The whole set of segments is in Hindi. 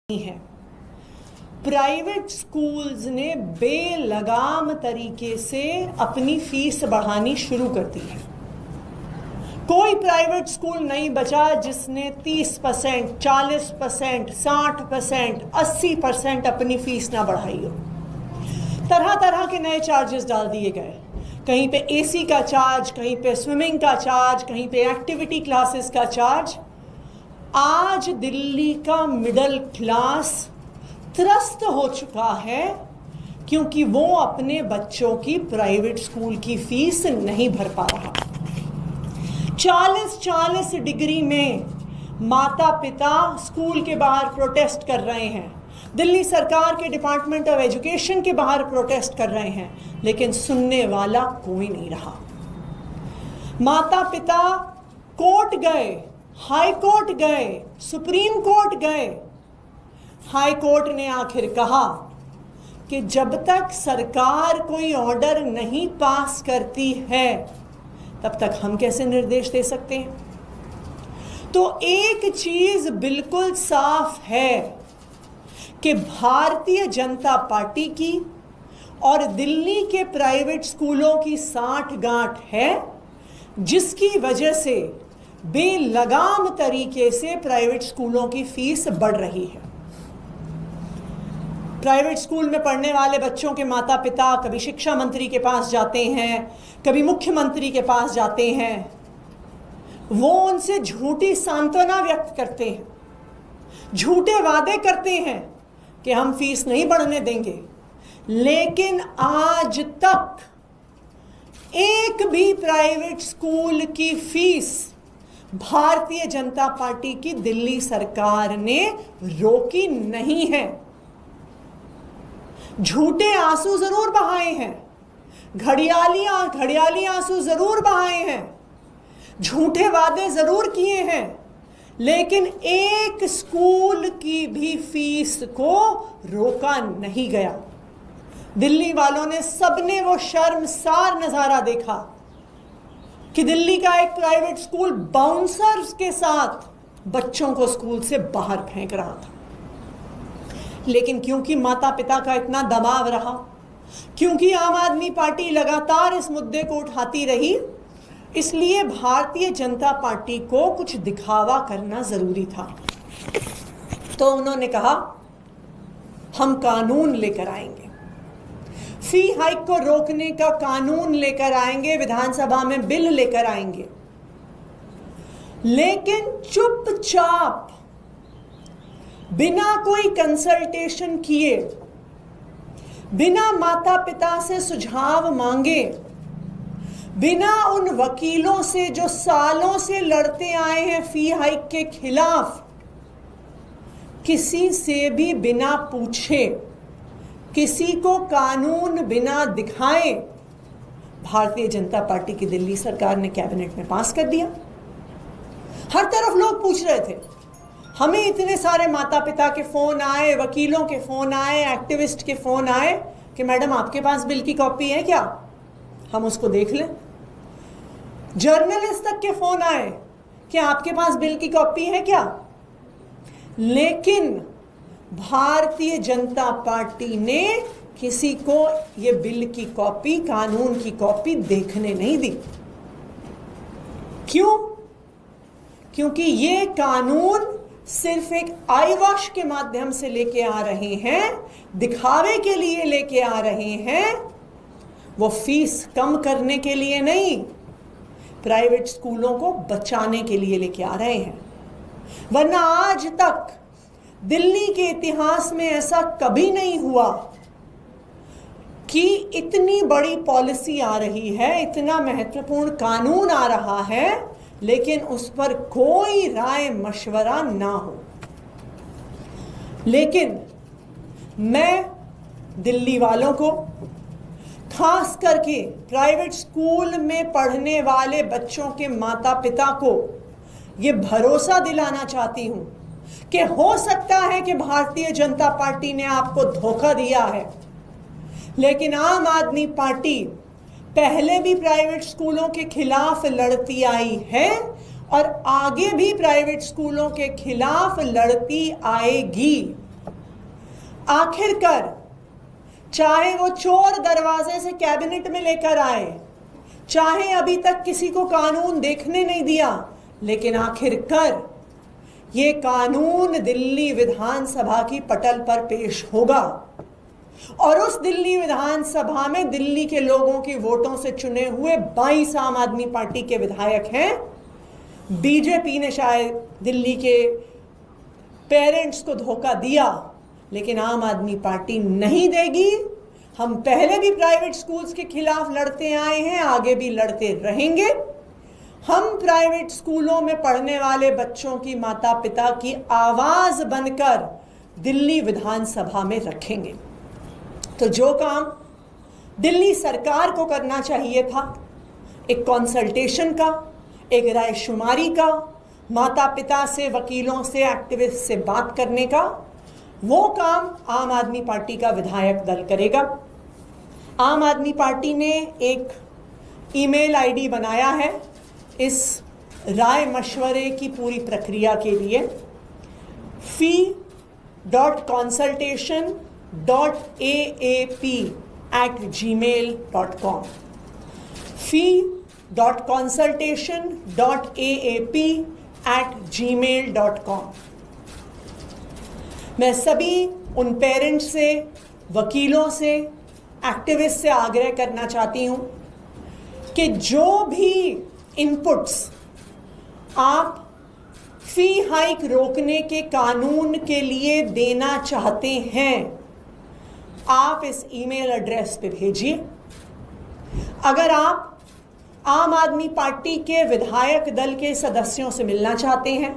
है। प्राइवेट स्कूल्स ने बेलगाम तरीके से अपनी फीस बढ़ानी शुरू कर दी है। कोई प्राइवेट स्कूल नहीं बचा जिसने 30%, 40%, 60%, 80% अपनी फीस ना बढ़ाई हो। तरह तरह के नए चार्जेस डाल दिए गए। कहीं पे एसी का चार्ज, कहीं पे स्विमिंग का चार्ज, कहीं पे एक्टिविटी क्लासेस का चार्ज। आज दिल्ली का मिडिल क्लास त्रस्त हो चुका है क्योंकि वो अपने बच्चों की प्राइवेट स्कूल की फीस नहीं भर पा रहा। 40-40 डिग्री में माता पिता स्कूल के बाहर प्रोटेस्ट कर रहे हैं, दिल्ली सरकार के डिपार्टमेंट ऑफ एजुकेशन के बाहर प्रोटेस्ट कर रहे हैं, लेकिन सुनने वाला कोई नहीं रहा। माता पिता कोर्ट गए, हाई कोर्ट गए, सुप्रीम कोर्ट गए। हाई कोर्ट ने आखिर कहा कि जब तक सरकार कोई ऑर्डर नहीं पास करती है तब तक हम कैसे निर्देश दे सकते हैं। तो एक चीज बिल्कुल साफ है कि भारतीय जनता पार्टी की और दिल्ली के प्राइवेट स्कूलों की साठगांठ है, जिसकी वजह से बेलगाम तरीके से प्राइवेट स्कूलों की फीस बढ़ रही है। प्राइवेट स्कूल में पढ़ने वाले बच्चों के माता पिता कभी शिक्षा मंत्री के पास जाते हैं, कभी मुख्यमंत्री के पास जाते हैं। वो उनसे झूठी सांत्वना व्यक्त करते हैं, झूठे वादे करते हैं कि हम फीस नहीं बढ़ने देंगे, लेकिन आज तक एक भी प्राइवेट स्कूल की फीस भारतीय जनता पार्टी की दिल्ली सरकार ने रोकी नहीं है। झूठे आंसू जरूर बहाए हैं, घड़ियाली आंसू जरूर बहाए हैं, झूठे वादे जरूर किए हैं, लेकिन एक स्कूल की भी फीस को रोका नहीं गया। दिल्ली वालों ने सबने वो शर्मसार नजारा देखा कि दिल्ली का एक प्राइवेट स्कूल बाउंसर्स के साथ बच्चों को स्कूल से बाहर फेंक रहा था। लेकिन क्योंकि माता पिता का इतना दबाव रहा, क्योंकि आम आदमी पार्टी लगातार इस मुद्दे को उठाती रही, इसलिए भारतीय जनता पार्टी को कुछ दिखावा करना जरूरी था। तो उन्होंने कहा हम कानून लेकर आएंगे, फी हाइक को रोकने का कानून लेकर आएंगे, विधानसभा में बिल लेकर आएंगे। लेकिन चुपचाप बिना कोई कंसल्टेशन किए, बिना माता पिता से सुझाव मांगे, बिना उन वकीलों से जो सालों से लड़ते आए हैं फी हाइक के खिलाफ, किसी से भी बिना पूछे, किसी को कानून बिना दिखाए भारतीय जनता पार्टी की दिल्ली सरकार ने कैबिनेट में पास कर दिया। हर तरफ लोग पूछ रहे थे, हमें इतने सारे माता पिता के फोन आए, वकीलों के फोन आए, एक्टिविस्ट के फोन आए कि मैडम आपके पास बिल की कॉपी है क्या, हम उसको देख लें। जर्नलिस्ट तक के फोन आए कि आपके पास बिल की कॉपी है क्या। लेकिन भारतीय जनता पार्टी ने किसी को ये बिल की कॉपी, कानून की कॉपी देखने नहीं दी। क्यों? क्योंकि ये कानून सिर्फ एक आई वॉश के माध्यम से लेके आ रहे हैं, दिखावे के लिए लेके आ रहे हैं। वो फीस कम करने के लिए नहीं, प्राइवेट स्कूलों को बचाने के लिए लेके आ रहे हैं। वरना आज तक दिल्ली के इतिहास में ऐसा कभी नहीं हुआ कि इतनी बड़ी पॉलिसी आ रही है, इतना महत्वपूर्ण कानून आ रहा है, लेकिन उस पर कोई राय मशवरा ना हो। लेकिन मैं दिल्ली वालों को, खास करके प्राइवेट स्कूल में पढ़ने वाले बच्चों के माता पिता को ये भरोसा दिलाना चाहती हूं कि हो सकता है कि भारतीय जनता पार्टी ने आपको धोखा दिया है, लेकिन आम आदमी पार्टी पहले भी प्राइवेट स्कूलों के खिलाफ लड़ती आई है और आगे भी प्राइवेट स्कूलों के खिलाफ लड़ती आएगी। आखिरकार चाहे वो चोर दरवाजे से कैबिनेट में लेकर आए, चाहे अभी तक किसी को कानून देखने नहीं दिया, लेकिन आखिरकार ये कानून दिल्ली विधानसभा की पटल पर पेश होगा और उस दिल्ली विधानसभा में दिल्ली के लोगों की वोटों से चुने हुए 22 आम आदमी पार्टी के विधायक हैं। बीजेपी ने शायद दिल्ली के पेरेंट्स को धोखा दिया, लेकिन आम आदमी पार्टी नहीं देगी। हम पहले भी प्राइवेट स्कूल्स के खिलाफ लड़ते आए हैं, आगे भी लड़ते रहेंगे। हम प्राइवेट स्कूलों में पढ़ने वाले बच्चों की माता पिता की आवाज बनकर दिल्ली विधानसभा में रखेंगे। तो जो काम दिल्ली सरकार को करना चाहिए था, एक कंसल्टेशन का, एक रायशुमारी का, माता पिता से, वकीलों से, एक्टिविस्ट से बात करने का, वो काम आम आदमी पार्टी का विधायक दल करेगा। आम आदमी पार्टी ने एक ईमेल आईडी बनाया है इस राय मशवरे की पूरी प्रक्रिया के लिए, fee.consultation.aap@gmail.com fee.consultation.aap@gmail.com। मैं सभी उन पेरेंट्स से, वकीलों से, एक्टिविस्ट से आग्रह करना चाहती हूं कि जो भी इनपुट्स आप फी हाइक रोकने के कानून के लिए देना चाहते हैं, आप इस ईमेल एड्रेस पे भेजिए। अगर आप आम आदमी पार्टी के विधायक दल के सदस्यों से मिलना चाहते हैं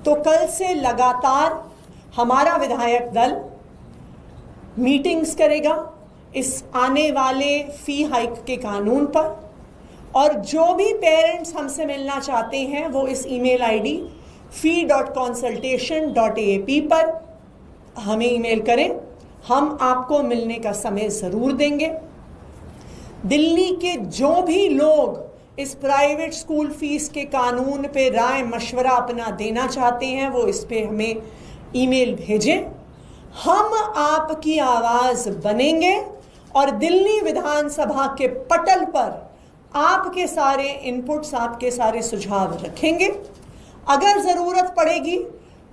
तो कल से लगातार हमारा विधायक दल मीटिंग्स करेगा इस आने वाले फी हाइक के कानून पर, और जो भी पेरेंट्स हमसे मिलना चाहते हैं वो इस ईमेल आईडी fee.consultation.aap पर हमें ईमेल करें। हम आपको मिलने का समय ज़रूर देंगे। दिल्ली के जो भी लोग इस प्राइवेट स्कूल फीस के कानून पे राय मशवरा अपना देना चाहते हैं वो इस पे हमें ईमेल भेजें। हम आपकी आवाज़ बनेंगे और दिल्ली विधानसभा के पटल पर आपके सारे इनपुट्स, आपके सारे सुझाव रखेंगे। अगर ज़रूरत पड़ेगी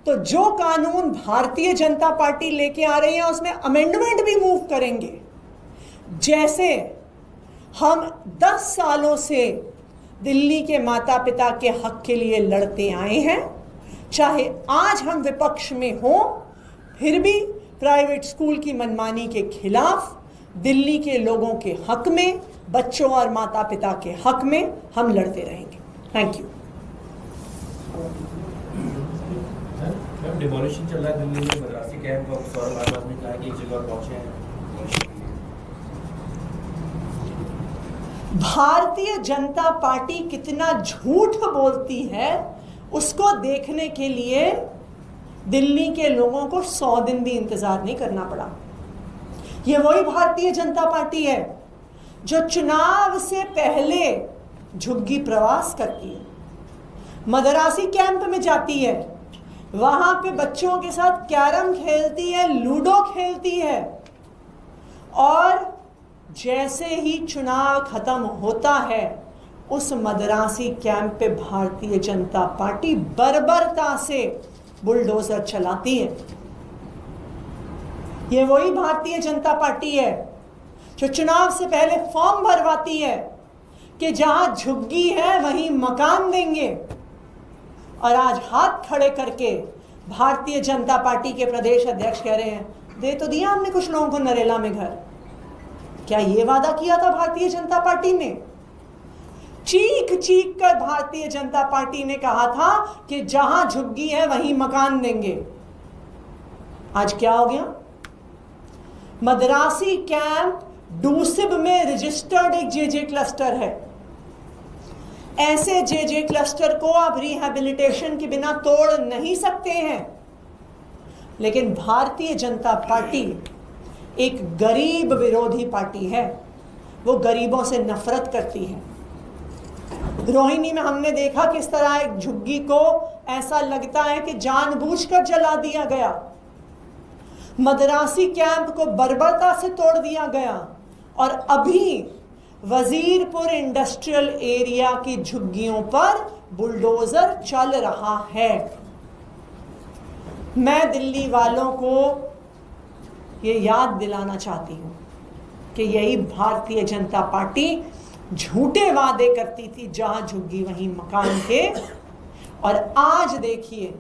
तो जो कानून भारतीय जनता पार्टी लेके आ रही है उसमें अमेंडमेंट भी मूव करेंगे। जैसे हम 10 सालों से दिल्ली के माता पिता के हक के लिए लड़ते आए हैं, चाहे आज हम विपक्ष में हों, फिर भी प्राइवेट स्कूल की मनमानी के खिलाफ, दिल्ली के लोगों के हक में, बच्चों और माता पिता के हक में हम लड़ते रहेंगे। Thank you. डिमोलिशन चल रहा है दिल्ली में, मद्रासी कैंप और सौरभ भारद्वाज ने कहा कि एक जगह पहुंचे हैं। भारतीय जनता पार्टी कितना झूठ बोलती है उसको देखने के लिए दिल्ली के लोगों को 100 दिन भी इंतजार नहीं करना पड़ा। ये वही भारतीय जनता पार्टी है जो चुनाव से पहले झुग्गी प्रवास करती है, मदरासी कैंप में जाती है, वहां पे बच्चों के साथ कैरम खेलती है, लूडो खेलती है, और जैसे ही चुनाव खत्म होता है उस मदरासी कैंप पे भारतीय जनता पार्टी बर्बरता से बुलडोजर चलाती है। ये वही भारतीय जनता पार्टी है जो चुनाव से पहले फॉर्म भरवाती है कि जहां झुग्गी है वहीं मकान देंगे, और आज हाथ खड़े करके भारतीय जनता पार्टी के प्रदेश अध्यक्ष कह रहे हैं दे तो दिया हमने कुछ लोगों को नरेला में घर। क्या ये वादा किया था भारतीय जनता पार्टी ने? चीख चीख कर भारतीय जनता पार्टी ने कहा था कि जहां झुग्गी है वहीं मकान देंगे। आज क्या हो गया? मदरासी कैंप डूसिब में रजिस्टर्ड एक जेजे क्लस्टर है। ऐसे जेजे क्लस्टर को आप रिहैबिलिटेशन के बिना तोड़ नहीं सकते हैं, लेकिन भारतीय जनता पार्टी एक गरीब विरोधी पार्टी है। वो गरीबों से नफरत करती है। रोहिणी में हमने देखा किस तरह एक झुग्गी को ऐसा लगता है कि जानबूझकर जला दिया गया। मदरासी कैंप को बर्बरता से तोड़ दिया गया और अभी वजीरपुर इंडस्ट्रियल एरिया की झुग्गियों पर बुलडोजर चल रहा है। मैं दिल्ली वालों को ये याद दिलाना चाहती हूँ कि यही भारतीय जनता पार्टी झूठे वादे करती थी, जहां झुग्गी वहीं मकान के, और आज देखिए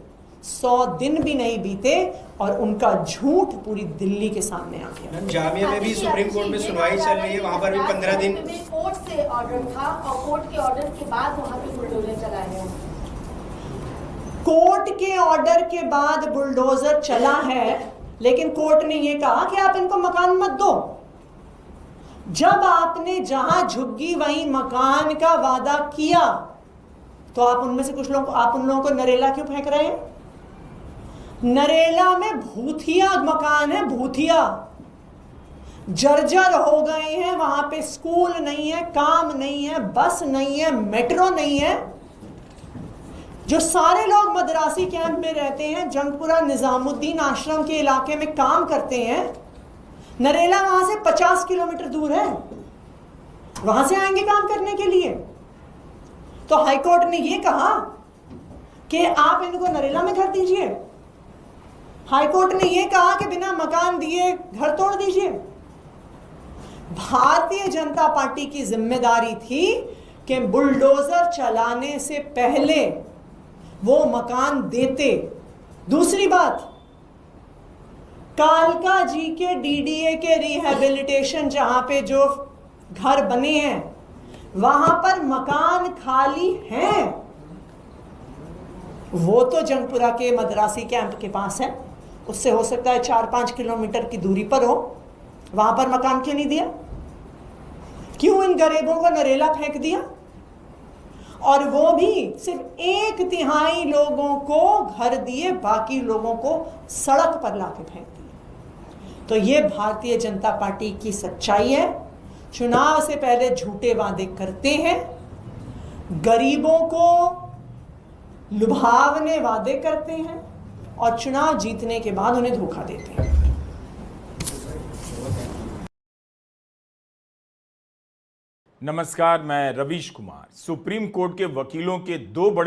100 दिन भी नहीं बीते और उनका झूठ पूरी दिल्ली के सामने आ गया। जामिया में भी सुप्रीम कोर्ट में सुनवाई चल रही है, वहां पर भी 15 दिन कोर्ट से ऑर्डर था और कोर्ट के ऑर्डर के बाद वहां पे बुलडोजर चलाए हैं। कोर्ट के ऑर्डर के बाद बुलडोजर चला है, लेकिन कोर्ट ने यह कहा कि आप इनको मकान मत दो। जब आपने जहां झुग्गी वहीं मकान का वादा किया तो आप उनमें से कुछ लोग, आप उन लोगों को नरेला क्यों फेंक रहे हैं? नरेला में भूतिया मकान है, भूतिया जर्जर हो गए हैं। वहां पे स्कूल नहीं है, काम नहीं है, बस नहीं है, मेट्रो नहीं है। जो सारे लोग मदरासी कैंप में रहते हैं, जंगपुरा निजामुद्दीन आश्रम के इलाके में काम करते हैं, नरेला वहां से 50 किलोमीटर दूर है, वहां से आएंगे काम करने के लिए। तो हाईकोर्ट ने यह कहा कि आप इनको नरेला में कर दीजिए। हाईकोर्ट ने यह कहा कि बिना मकान दिए घर तोड़ दीजिए। भारतीय जनता पार्टी की जिम्मेदारी थी कि बुलडोजर चलाने से पहले वो मकान देते। दूसरी बात, कालका जी के डीडीए के रिहैबिलिटेशन जहां पे जो घर बने हैं वहां पर मकान खाली हैं। वो तो जंगपुरा के मदरासी कैंप के पास है, उससे हो सकता है 4-5 किलोमीटर की दूरी पर हो। वहां पर मकान क्यों नहीं दिया? क्यों इन गरीबों को नरेला फेंक दिया? और वो भी सिर्फ 1/3 लोगों को घर दिए, बाकी लोगों को सड़क पर लाके फेंक दिया। तो ये भारतीय जनता पार्टी की सच्चाई है। चुनाव से पहले झूठे वादे करते हैं, गरीबों को लुभावने वादे करते हैं और चुनाव जीतने के बाद उन्हें धोखा देते हैं। नमस्कार, मैं रवीश कुमार। सुप्रीम कोर्ट के वकीलों के 2 बड़े